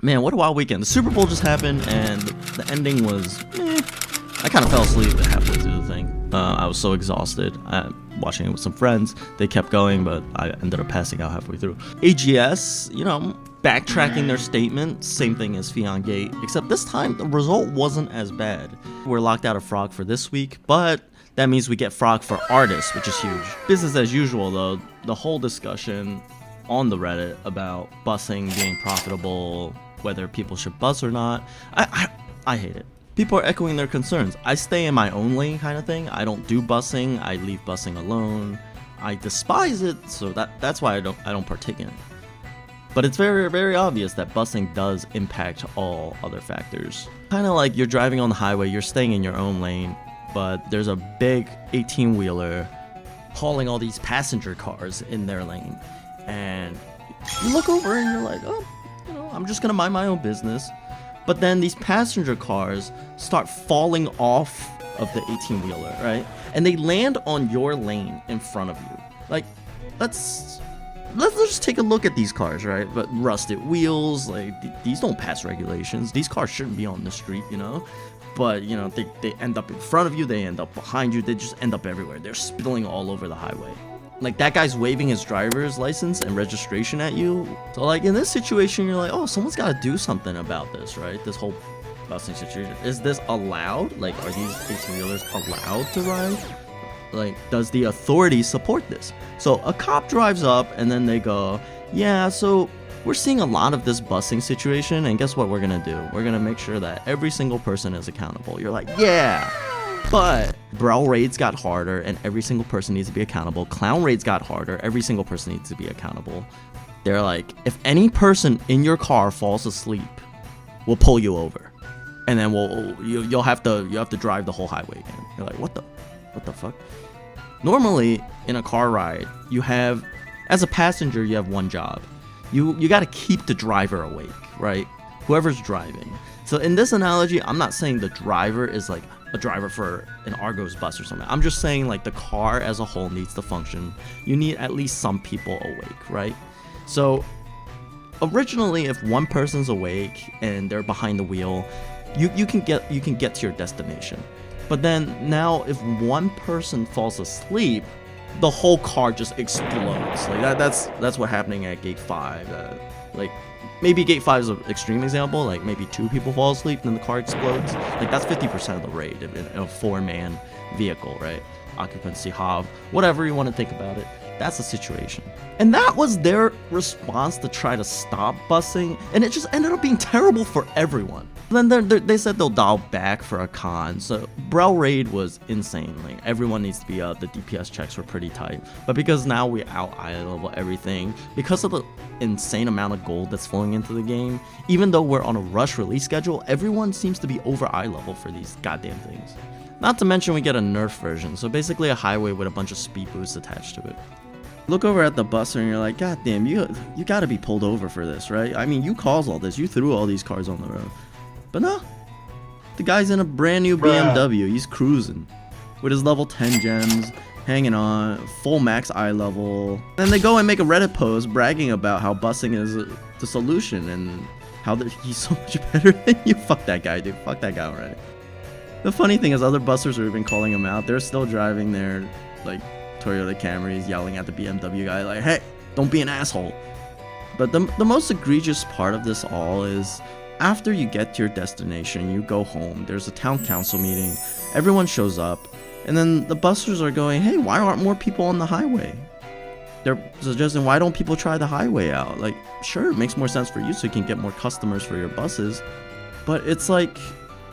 Man, what a wild weekend. The Super Bowl just happened, and the ending was, I kind of fell asleep halfway through the thing. I was so exhausted. Watching it with some friends. They kept going, but I ended up passing out halfway through. AGS, backtracking their statement, same thing as Fion Gate, except this time the result wasn't as bad. We're locked out of Frog for this week, but that means we get Frog for Artists, which is huge. Business as usual, though. The whole discussion on the Reddit about busing being profitable, whether people should bus or not, I hate it. People are echoing their concerns. I stay in my own lane kind of thing. I don't do busing. I leave busing alone. I despise it, so that's why I don't partake in it. But it's very, very obvious that busing does impact all other factors. Kind of like you're driving on the highway, you're staying in your own lane, but there's a big 18-wheeler hauling all these passenger cars in their lane. And you look over and you're like, oh, I'm just gonna mind my own business. But then these passenger cars start falling off of the 18-wheeler, right? And they land on your lane in front of you. Like, let's just take a look at these cars, right? But rusted wheels, like these don't pass regulations. These cars shouldn't be on the street, But they end up in front of you, they end up behind you, they just end up everywhere. They're spilling all over the highway. Like, that guy's waving his driver's license and registration at you. So, like, in this situation, you're like, oh, someone's got to do something about this, right? This whole busing situation. Is this allowed? Like, are these 18-wheelers allowed to ride? Like, does the authority support this? So, a cop drives up, and then they go, yeah, so we're seeing a lot of this busing situation, and guess what we're going to do? We're going to make sure that every single person is accountable. You're like, yeah! But Brawl raids got harder, and every single person needs to be accountable. Clown raids got harder. Every single person needs to be accountable. They're like, if any person in your car falls asleep, we'll pull you over, and then you'll have to drive the whole highway again. You're like, what the fuck? Normally, in a car ride, as a passenger, you have one job. You got to keep the driver awake, right? Whoever's driving. So in this analogy, I'm not saying the driver is like a driver for an Argos bus or something. I'm just saying, like, the car as a whole needs to function. You need at least some people awake, right? So originally, if one person's awake and they're behind the wheel, you can get to your destination. But then now, if one person falls asleep, the whole car just explodes. Like that's what's happening at Gate 5. Like, maybe Gate 5 is an extreme example, like maybe 2 people fall asleep and then the car explodes. Like, that's 50% of the raid in a 4-man vehicle, right? Occupancy, HOV, whatever you want to think about it. That's the situation. And that was their response to try to stop busing, and it just ended up being terrible for everyone. Then they said they'll dial back for a con. So Brawl raid was insane. Like, everyone needs to be up. The DPS checks were pretty tight. But because now we out eye level everything, because of the insane amount of gold that's flowing into the game, even though we're on a rush release schedule, everyone seems to be over eye level for these goddamn things. Not to mention we get a nerf version, so basically a highway with a bunch of speed boosts attached to it. Look over at the buster and you're like, god damn, you gotta be pulled over for this, right? I mean, you caused all this. You threw all these cars on the road. But no, the guy's in a brand new BMW. He's cruising with his level 10 gems, hanging on, full max eye level. Then they go and make a Reddit post bragging about how busing is the solution and how he's so much better than you. Fuck that guy, dude. Fuck that guy already. The funny thing is, other busters have been calling him out. They're still driving their, like, Toyota Camrys, yelling at the BMW guy, like, hey, don't be an asshole. But the most egregious part of this all is, after you get to your destination, you go home, there's a town council meeting, everyone shows up, and then the busters are going, hey, why aren't more people on the highway? They're suggesting, why don't people try the highway out? Like, sure, it makes more sense for you so you can get more customers for your buses, but it's like,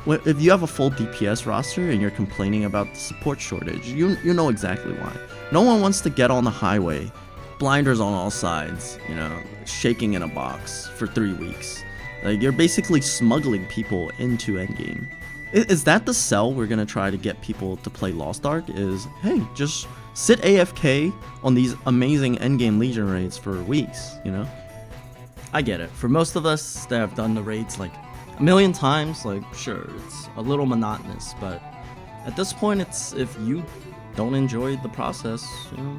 if you have a full DPS roster and you're complaining about the support shortage, you know exactly why. No one wants to get on the highway, blinders on all sides, shaking in a box for 3 weeks. Like, you're basically smuggling people into endgame. Is that the sell we're gonna try to get people to play Lost Ark? Is, hey, just sit AFK on these amazing endgame Legion raids for weeks, I get it. For most of us that have done the raids like a million times, like, sure, it's a little monotonous, but at this point, it's, if you don't enjoy the process,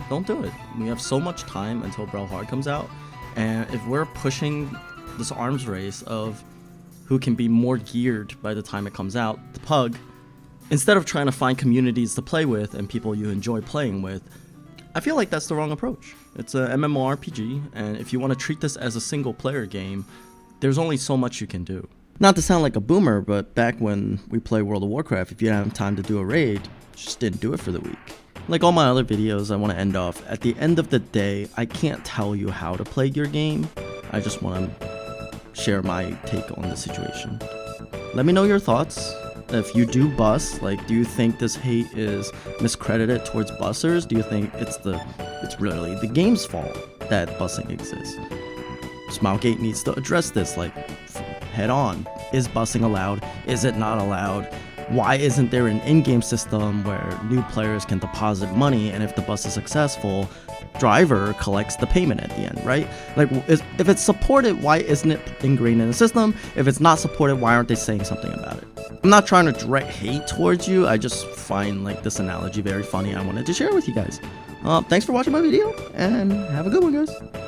don't do it. We have so much time until Brawlhard comes out, and if we're pushing this arms race of who can be more geared by the time it comes out, the pug, instead of trying to find communities to play with and people you enjoy playing with. I feel like that's the wrong approach. It's a MMORPG, and if you want to treat this as a single player game, there's only so much you can do. Not to sound like a boomer, but back when we played World of Warcraft, if you didn't have time to do a raid, just didn't do it for the week. Like all my other videos, I want to end off, at the end of the day, I can't tell you how to play your game. I just want to share my take on the situation. Let me know your thoughts. If you do bus, like, do you think this hate is miscredited towards bussers? Do you think it's really the game's fault that busing exists? Smilegate needs to address this, like, head on. Is busing allowed? Is it not allowed? Why isn't there an in-game system where new players can deposit money, and if the bus is successful, driver collects the payment at the end, right? Like, if it's supported, why isn't it ingrained in the system? If it's not supported, why aren't they saying something about it? I'm not trying to direct hate towards you, I just find like this analogy very funny. I wanted to share with you guys. Thanks for watching my video, and have a good one, guys.